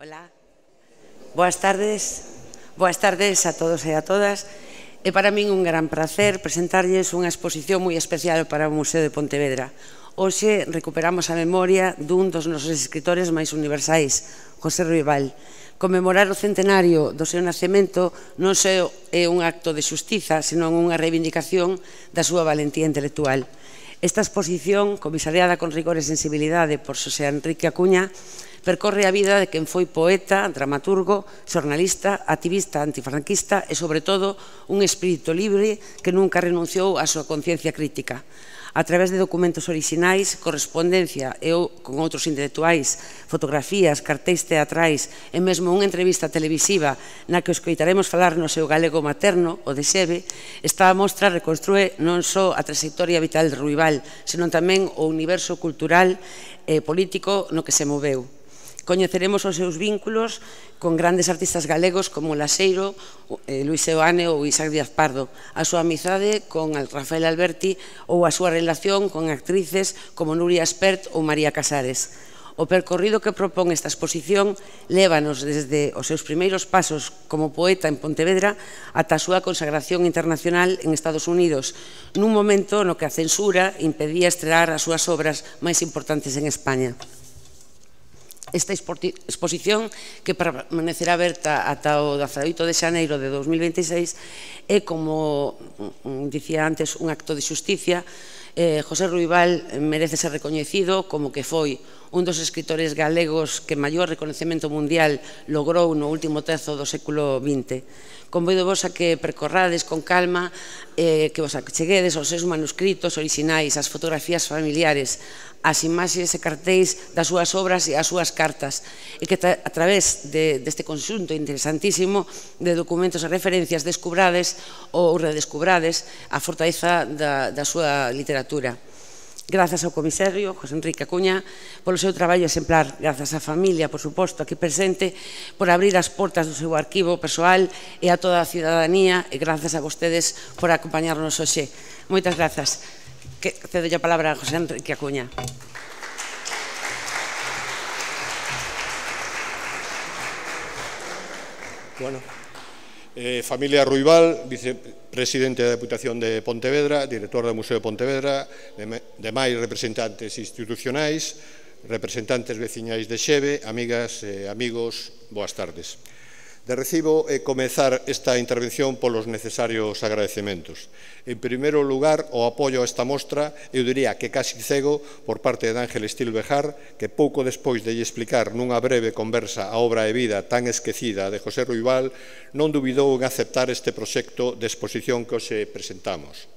Hola. Boas tardes a todos e a todas. É para min un gran placer presentarlles unha exposición moi especial para o Museo de Pontevedra. Hoxe recuperamos a memoria dun dos nosos escritores máis universais, José Ruibal. Conmemorar o centenario do seu nacemento non só é un acto de xustiza, senón unha reivindicación da súa valentía intelectual. Esta exposición, comisariada con rigor e sensibilidade por Xosé Enrique Acuña, percorre a vida de quen foi poeta, dramaturgo, xornalista, activista antifranquista e, sobre todo, un espírito libre que nunca renunciou á súa conciencia crítica. A través de documentos orixinais, correspondencia e con outros intelectuais, fotografías, cartéis teatrais e mesmo unha entrevista televisiva na que os escoitaremos falar no seu galego materno, o de Xeve, esta mostra reconstrúe non só a trayectoria vital de Ruibal, senón tamén o universo cultural e político no que se moveu. Coñeceremos os seus vínculos con grandes artistas galegos como Laseiro, Luis Seoane ou Isaac Díaz Pardo, a súa amizade con Rafael Alberti ou a súa relación con actrices como Nuria Espert ou María Casares. O percorrido que propón esta exposición lévanos desde os seus primeiros pasos como poeta en Pontevedra ata a súa consagración internacional en Estados Unidos, nun momento no que a censura impedía estrear as súas obras máis importantes en España. Esta exposición, que permanecerá aberta ata o 18 de xaneiro de 2026, é, como dicía antes, un acto de xusticia. José Ruibal merece ser recoñecido como que foi un dos escritores galegos que maior reconocemento mundial logrou no último terzo do século XX. Convido vos a que percorrades con calma, que vos acheguedes aos seus manuscritos orixinais, as fotografías familiares, as imaxes e cartéis das súas obras e as súas cartas, e que a través deste conxunto interesantísimo de documentos e referencias descubrades ou redescubrades a fortaleza da súa literatura. Grazas ao comisario, José Enrique Acuña, polo seu traballo exemplar, grazas á familia, por suposto, aquí presente, por abrir as portas do seu arquivo persoal e a toda a cidadanía, e grazas a vostedes por acompañarnos hoxe. Moitas grazas. Cedo a palabra a José Enrique Acuña. Bueno, familia Ruibal, vicepresidente da Deputación de Pontevedra, director do Museo de Pontevedra, demais representantes institucionais, representantes veciñais de Xeve, amigas e amigos, boas tardes. De recibo comezar esta intervención polos necesarios agradecementos. En primeiro lugar, o apoio a esta mostra, eu diría que casi cego, por parte de Ángel Estil Bejar, que pouco despois de lle explicar nunha breve conversa a obra e vida tan esquecida de José Ruibal, non dubidou en aceptar este proxecto de exposición que hoxe presentamos.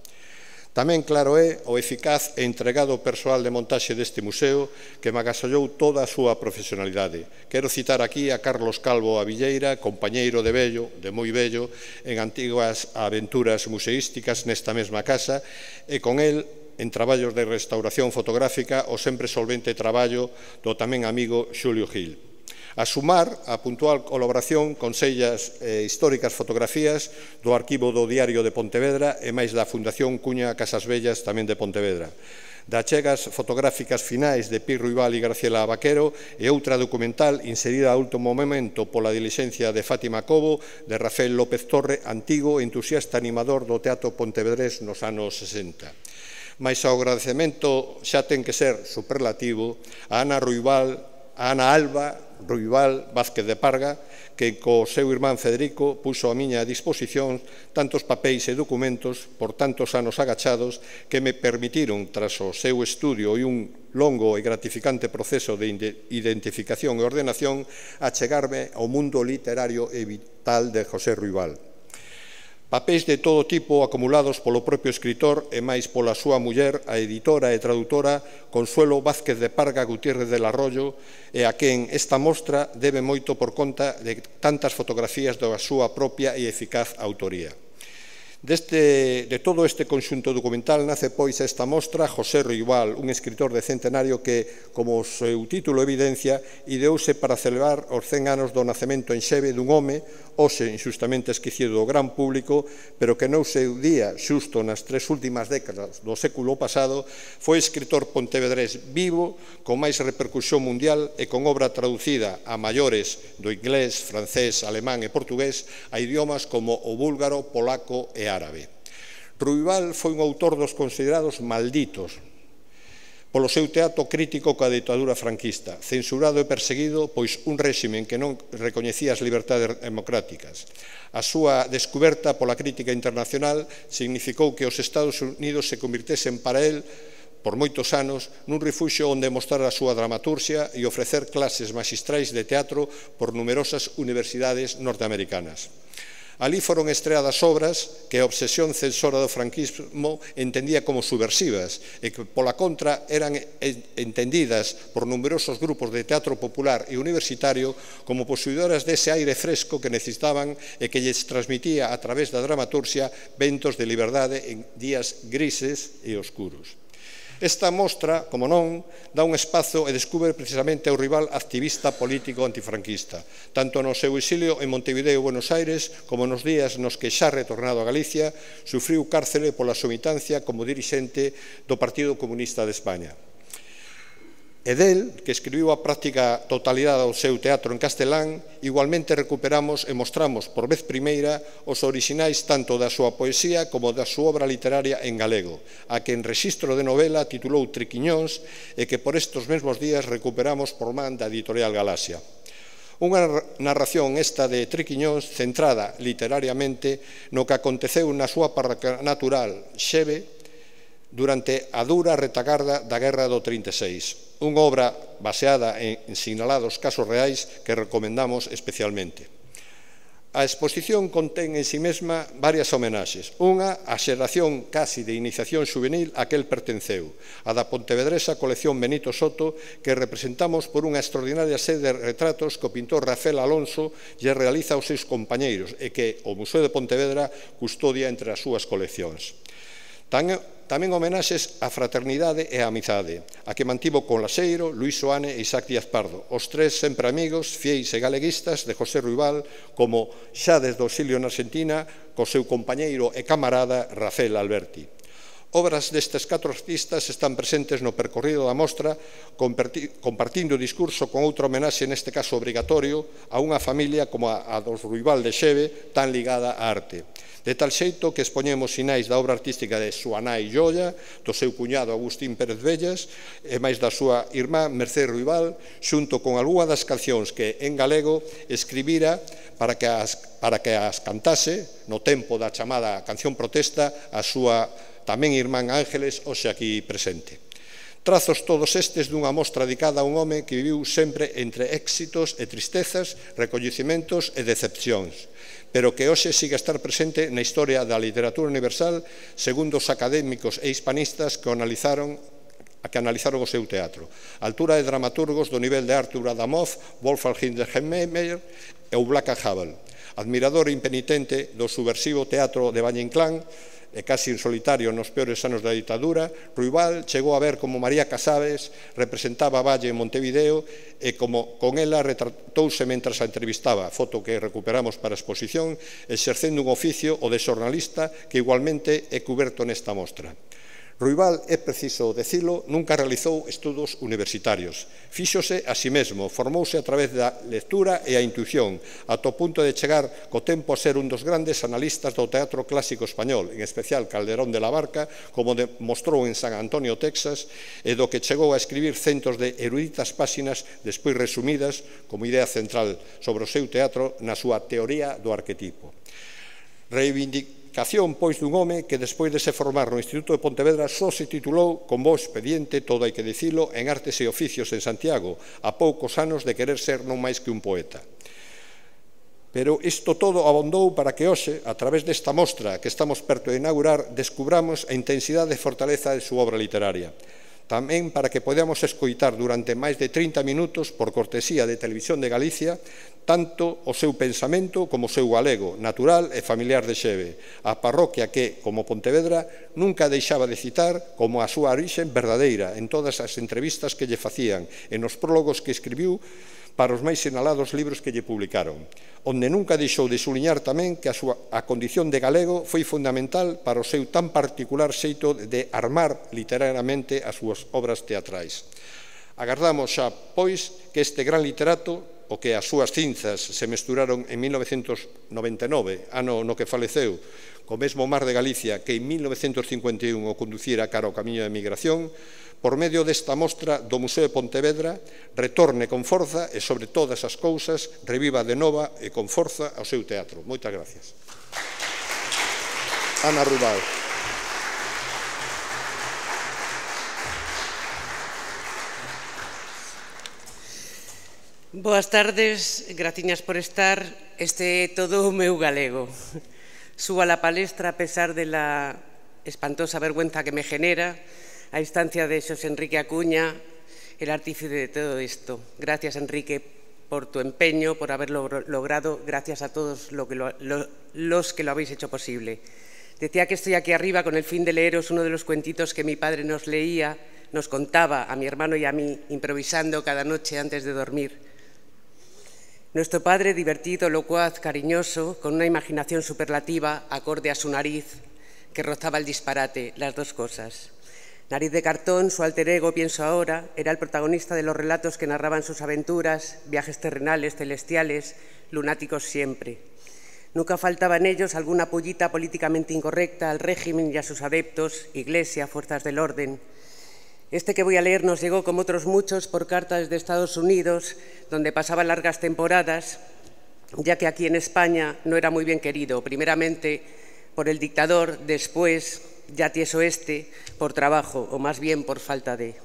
Tamén claro é o eficaz e entregado persoal de montaxe deste museo que me agasallou toda a súa profesionalidade. Quero citar aquí a Carlos Calvo Avilleira, compañeiro de vello, de moi vello, en antiguas aventuras museísticas nesta mesma casa, e con el, en traballos de restauración fotográfica, o sempre solvente traballo do tamén amigo Xulio Gil. A sumar a puntual colaboración con sellas históricas fotografías do arquivo do Diario de Pontevedra e máis da Fundación Cuña Casas Bellas tamén de Pontevedra, de achegas fotográficas finais de Pi Ruibal e Graciela Vaquero e outra documental inserida a último momento pola dilixencia de Fátima Cobo, de Rafael López Torre, antigo entusiasta animador do teatro pontevedrés nos anos 60. Mais o agradecemento xa ten que ser superlativo a Ana Alba Ruibal Vázquez de Parga, que co seu irmán Federico puxo a miña disposición tantos papéis e documentos por tantos anos agachados que me permitiron, tras o seu estudio e un longo e gratificante proceso de identificación e ordenación, achegarme ao mundo literario e vital de José Ruibal. Papéis de todo tipo acumulados polo propio escritor e máis pola súa muller, a editora e tradutora Consuelo Vázquez de Parga Gutiérrez del Arroyo, e a quen esta mostra debe moito por conta de tantas fotografías da súa propia e eficaz autoría. De todo este conxunto documental nace pois esta mostra José Ruibal, un escritor de centenario que, como o seu título evidencia, ideouse para celebrar os 100 anos do nacemento en Xeve dun home, hoxe inxustamente esquecido do gran público, pero que no seu día, xusto nas 3 últimas décadas do século pasado, foi escritor pontevedrés vivo, con máis repercusión mundial e con obra traducida a maiores do inglés, francés, alemán e portugués a idiomas como o búlgaro, polaco e árabe. Ruibal foi un autor dos considerados malditos polo seu teatro crítico coa ditadura franquista, censurado e perseguido pois un réximen que non recoñecía as liberdades democráticas. A súa descuberta pola crítica internacional significou que os Estados Unidos se convirtesen para él por moitos anos nun refuxio onde mostrar a súa dramaturxia e ofrecer clases maxistrais de teatro por numerosas universidades norteamericanas. Alí foron estreadas obras que a obsesión censora do franquismo entendía como subversivas e que, pola contra, eran entendidas por numerosos grupos de teatro popular e universitario como posuidoras dese aire fresco que necesitaban e que lles transmitía a través da dramaturxia ventos de liberdade en días grises e oscuros. Esta mostra, como non, dá un espazo e descubre precisamente o rival activista político antifranquista, tanto no seu exilio en Montevideo e Buenos Aires como nos días nos que xa retornado a Galicia sufriu cárcere pola somitancia como dirixente do Partido Comunista de España. E del, que escribiu a práctica totalidade do seu teatro en castelán, igualmente recuperamos e mostramos por vez primeira os orixinais tanto da súa poesía como da súa obra literaria en galego, a que en rexistro de novela titulou Triquiñóns e que por estos mesmos días recuperamos por man da editorial Galaxia. Unha narración esta de Triquiñóns centrada literariamente no que aconteceu na súa parroquia natural, Xeve, durante a dura retagarda da Guerra do 36, unha obra baseada en sinalados casos reais que recomendamos especialmente. A exposición contén en si mesma varias homenaxes. Unha, a xeración casi de iniciación juvenil a que el pertenceu, a da pontevedresa colección Benito Soto, que representamos por unha extraordinaria serie de retratos que o pintor Rafael Alonso lle realiza aos seus compañeiros e que o Museo de Pontevedra custodia entre as súas coleccións. Tamén homenaxes á fraternidade e á amizade, a que mantivo con Laseiro, Luís Soane e Isaac Díaz Pardo, os tres sempre amigos, fieis e galeguistas de José Ruibal, como xa desde o exilio na Argentina, co seu compañeiro e camarada Rafael Alberti. Obras destes 4 artistas están presentes no percorrido da mostra, compartindo o discurso con outra homenaxe, neste caso obrigatorio, a unha familia como a dos Ruibal de Xeve, tan ligada á arte. De tal xeito que expoñemos sinais da obra artística de súa nai Joia, do seu cuñado Agustín Pérez Vellas e máis da súa irmá Mercé Ruibal, xunto con algunha das cancións que en galego escribira para que as cantase no tempo da chamada canción protesta a súa tamén irmán Ángeles, hoxe aquí presente. Trazos todos estes dunha mostra dedicada a un home que viviu sempre entre éxitos e tristezas, recoñecimentos e decepcións, pero que hoxe sigue a estar presente na historia da literatura universal segundo os académicos e hispanistas que analizaron o seu teatro. A altura de dramaturgos do nivel de Arthur Adamov, Wolfgang Hindemeier e Václav Havel. Admirador impenitente do subversivo teatro de Valle Inclán, e casi en solitario nos peores anos da ditadura, Ruibal chegou a ver como María Casaves representaba a Valle en Montevideo e como con ela retratouse mentras a entrevistaba, foto que recuperamos para a exposición, exercendo un oficio, o de xornalista, que igualmente é cuberto nesta mostra. Ruibal, é preciso decilo, nunca realizou estudos universitarios. Fíxose a si mesmo, formouse a través da lectura e a intuición, ata o punto de chegar co tempo a ser un dos grandes analistas do teatro clásico español, en especial Calderón de la Barca, como demostrou en San Antonio, Texas, e do que chegou a escribir centos de eruditas páxinas despois resumidas como idea central sobre o seu teatro na súa teoría do arquetipo. Pois dun home que despois de se formar no Instituto de Pontevedra só se titulou con bo expediente, todo hai que dicilo, en Artes e Oficios en Santiago, a poucos anos de querer ser non máis que un poeta. Pero isto todo abondou para que hoxe, a través desta mostra que estamos perto de inaugurar, descubramos a intensidade e fortaleza de súa obra literaria. Tamén para que podamos escoitar durante máis de 30 minutos, por cortesía de Televisión de Galicia, tanto o seu pensamento como o seu galego, natural e familiar de Xeve, a parroquia que, como Pontevedra, nunca deixaba de citar como a súa orixen verdadeira en todas as entrevistas que lle facían e nos prólogos que escribiu para os máis sinalados libros que lle publicaron, onde nunca deixou de suliñar tamén que a condición de galego foi fundamental para o seu tan particular xeito de armar literariamente as súas obras teatrais. Agardamos xa, pois, que este gran literato, o que as súas cinzas se mesturaron en 1999, ano no que faleceu, co mesmo mar de Galicia que en 1951 o conducira cara ao camiño de migración, por medio desta mostra do Museo de Pontevedra, retorne con forza e, sobre todas as cousas, reviva de nova e con forza ao seu teatro. Moitas gracias. Ana Ruibal. Boas tardes, graciñas por estar. Este é todo o meu galego. Subo a la palestra a pesar de la espantosa vergüenza que me genera a instancia de Xosé Enrique Acuña, el artífice de todo esto. Gracias, Enrique, por tu empeño, por haberlo logrado. Gracias a todos los que lo habéis hecho posible. Decía que estoy aquí arriba con el fin de leeros uno de los cuentitos que mi padre nos leía, nos contaba a mi hermano y a mí, improvisando cada noche antes de dormir. Nuestro padre, divertido, locuaz, cariñoso, con una imaginación superlativa, acorde a su nariz, que rozaba el disparate, las dos cosas. Nariz de Cartón, su alter ego, pienso ahora, era el protagonista de los relatos que narraban sus aventuras, viajes terrenales, celestiales, lunáticos siempre. Nunca faltaba en ellos alguna pullita políticamente incorrecta al régimen y a sus adeptos, Iglesia, fuerzas del orden. Este que voy a leer nos llegó, como otros muchos, por carta desde Estados Unidos, donde pasaba largas temporadas, ya que aquí en España no era muy bien querido, primeramente por el dictador, después, ya tieso por trabajo, o más bien por falta de.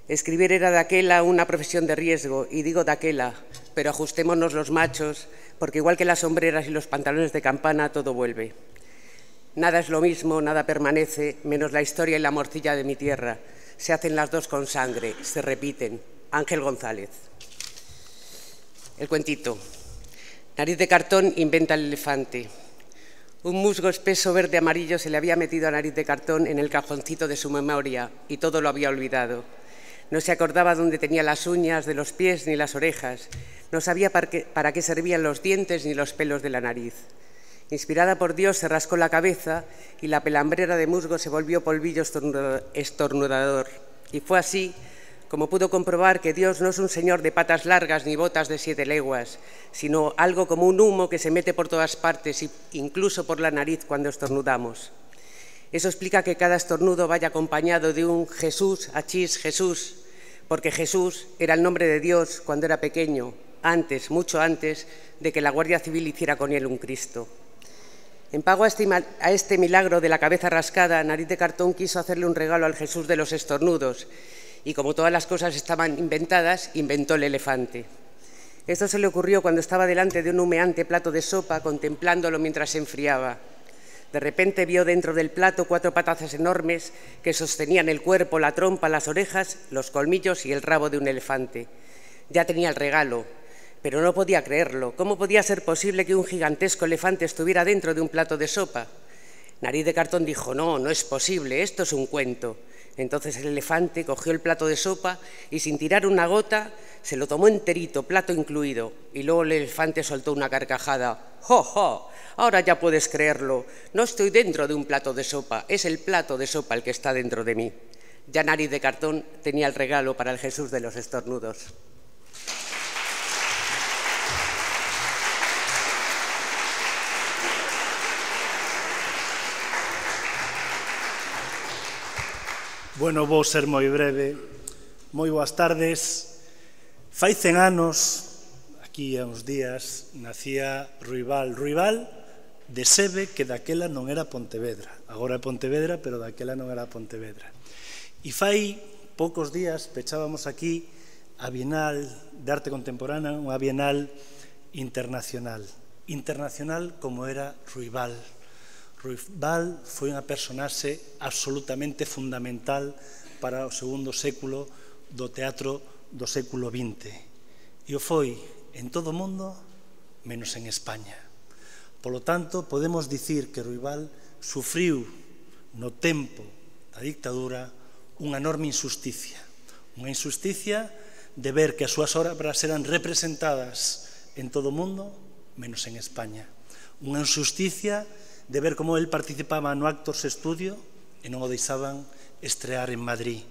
Escribir era daquela una profesión de riesgo, y digo daquela, pero ajustémonos los machos, porque igual que las sombreras y los pantalones de campana, todo vuelve. Nada es lo mismo, nada permanece, menos la historia y la morcilla de mi tierra. Se hacen las dos con sangre, se repiten. Ángel González. El cuentito. Nariz de Cartón inventa el elefante. Un musgo espeso verde amarillo se le había metido a Nariz de Cartón en el cajoncito de su memoria y todo lo había olvidado. No se acordaba dónde tenía las uñas de los pies ni las orejas. No sabía para qué servían los dientes ni los pelos de la nariz. Inspirada por Dios, se rascó la cabeza y la pelambrera de musgo se volvió polvillo estornudador. Y fue así como pudo comprobar que Dios no es un señor de patas largas ni botas de 7 leguas, sino algo como un humo que se mete por todas partes, incluso por la nariz cuando estornudamos. Eso explica que cada estornudo vaya acompañado de un Jesús, achís, Jesús, porque Jesús era el nombre de Dios cuando era pequeño, antes, mucho antes, de que la Guardia Civil hiciera con él un Cristo. En pago a este milagro de la cabeza rascada, Nariz de Cartón quiso hacerle un regalo al Jesús de los estornudos y, como todas las cosas estaban inventadas, inventó el elefante. Esto se le ocurrió cuando estaba delante de un humeante plato de sopa, contemplándolo mientras se enfriaba. De repente vio dentro del plato 4 patas enormes que sostenían el cuerpo, la trompa, las orejas, los colmillos y el rabo de un elefante. Ya tenía el regalo, pero no podía creerlo. ¿Cómo podía ser posible que un gigantesco elefante estuviera dentro de un plato de sopa? Nariz de Cartón dijo, no, no es posible, esto es un cuento. Entonces el elefante cogió el plato de sopa y, sin tirar una gota, se lo tomó enterito, plato incluido. Y luego el elefante soltó una carcajada. ¡Jo, jo! Ahora ya puedes creerlo. No estoy dentro de un plato de sopa, es el plato de sopa el que está dentro de mí. Ya Nariz de Cartón tenía el regalo para el Jesús de los estornudos. Bueno, vou ser moi breve. Moi boas tardes. Fai 100 anos, aquí a uns días, nacía Ruibal. Ruibal de Sebe, que daquela non era Pontevedra. Agora é Pontevedra, pero daquela non era Pontevedra. E fai poucos días pechábamos aquí a Bienal de Arte Contemporánea, unha Bienal internacional. Internacional como era Ruibal. Ruibal foi unha personaxe absolutamente fundamental para o segundo século do teatro do século XX. E o foi en todo o mundo, menos en España. Polo tanto, podemos dicir que Ruibal sufriu no tempo da dictadura unha enorme injusticia. Unha injusticia de ver que as súas obras eran representadas en todo o mundo, menos en España. Unha injusticia de ver como el participaba no Actors Studio e non o deixaban estrear en Madrid,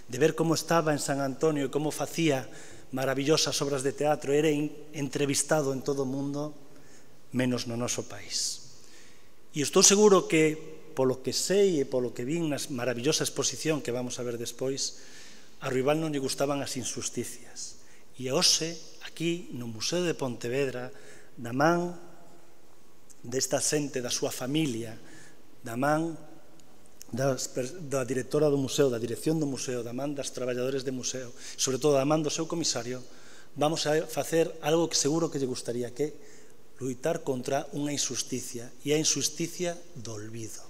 de ver como estaba en San Antonio e como facía maravillosas obras de teatro, era entrevistado en todo o mundo, menos no noso país. E estou seguro que, polo que sei e polo que vin na maravillosa exposición que vamos a ver despois, a Ruibal non lle gustaban as injusticias. E hoxe, aquí no Museo de Pontevedra, da man desta xente, da súa familia, da man da directora do museo, da dirección do museo, da man das traballadores do museo, sobre todo da man do seu comisario, vamos a facer algo que seguro que lle gustaría, que luitar contra unha injusticia, e a injusticia do olvido.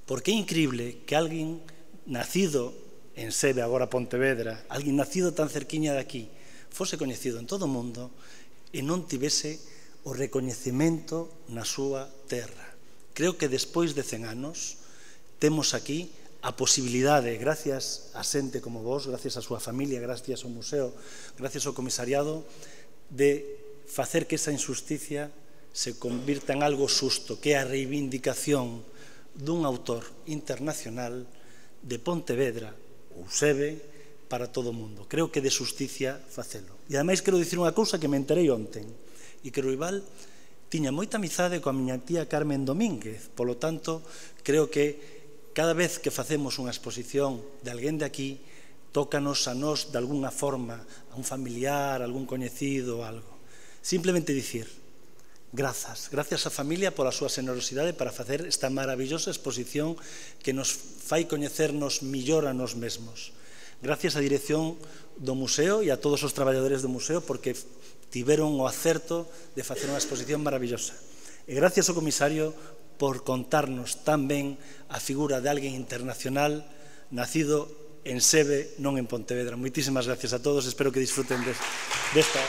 Porque é increíble que alguén nacido en Sebe, agora Pontevedra, alguén nacido tan cerquiña de aquí, fose coñecido en todo o mundo e non tivese o recoñecemento na súa terra. Creo que despois de 100 anos temos aquí a posibilidade, gracias a xente como vos, gracias á súa familia, gracias ao museo, gracias ao comisariado, de facer que esa injusticia se convirta en algo xusto, que é a reivindicación dun autor internacional de Pontevedra ou Sebe para todo o mundo. Creo que de xusticia facelo. E ademais quero dicir unha cousa que me enterei onten, e que Ruibal tiña moita amizade coa miña tía Carmen Domínguez, polo tanto, creo que cada vez que facemos unha exposición de alguén de aquí, tócanos a nós de alguna forma, a un familiar, a algún coñecido, algo. Simplemente dicir, grazas á familia pola súa generosidade para facer esta maravillosa exposición que nos fai coñecernos millor a nós mesmos. Gracias á dirección do museo e a todos os traballadores do museo porque tiveron o acerto de facer unha exposición maravillosa. E gracias ao comisario por contarnos tan ben a figura de alguén internacional nacido en Sebe, non en Pontevedra. Moitísimas gracias a todos, espero que disfruten desta